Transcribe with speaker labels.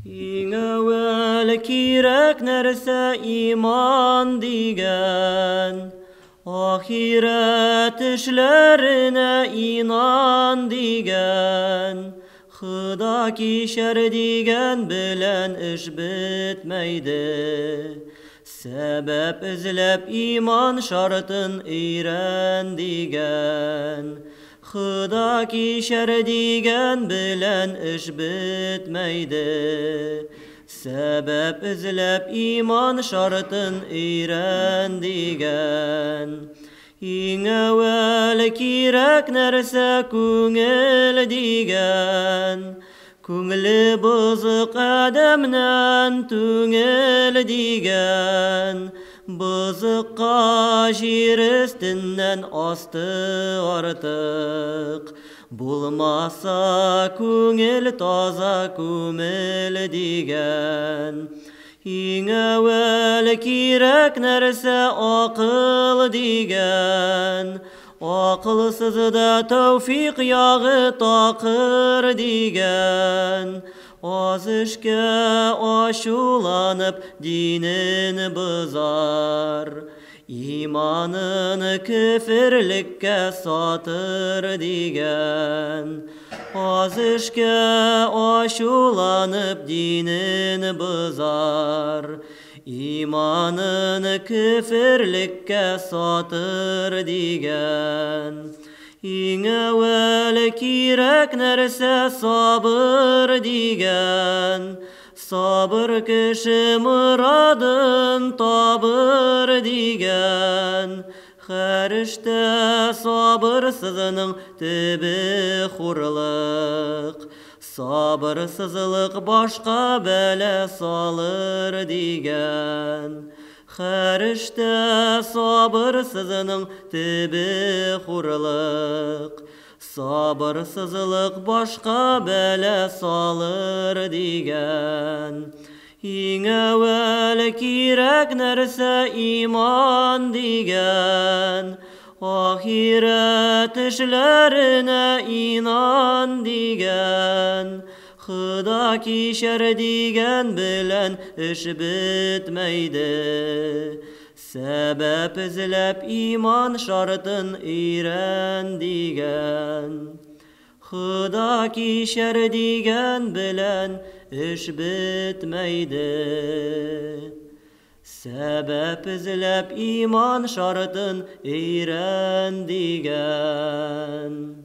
Speaker 1: Иң әуәл кирәк нәрсә иман дигән, ахирәт эшләренә инан дигән, Хода кичәр дигән белән эш бетмәйде. Сәбәп эзләп иман шартын өйрән дигән, Хода кичәр дигән белән эш бетмәйде. Сәбәп эзләп иман шартын өйрән дигән. Иң әуәл кирәк нәрсә күңел дигән, Күңеле бозык адәмнән түңел дигән, Бозыкка җир өстеннән асты артык. Булмаса күңел таза күмел дигән. Иң әуәл кирәк нәрсә акыл дигән, Акылсызда тәүфыйк ягы такыр дигән. Аз эшкә ачуланып динен бозар, Иманын көферлеккә сатыр дигән. Az эшкә ачуланып динен бозар, Иманын көферлеккә сатыр дигән. Иң әуәл кирәк нәрсә сабыр дигән, Сабыр кеше морадын табыр дигән. Хәрештә сабырсызның төбе хурлык, Сабырсызлык башка бәлә салыр дигән. Хәрештә сабырсызның төбе хурлык, Сабырсызлык башка бәлә салыр дигән. Иң әуәл кирәк нәрсә иман дигән, Ахирәт эшләренә инан дигән. Хода кичәр дигән белән эш бетмәйде. Сәбәп эзләп иман шартын өйрән дигән. Хода кичәр дигән белән эш бетмәйде. Сәбәп эзләп иман шартын өйрән дигән.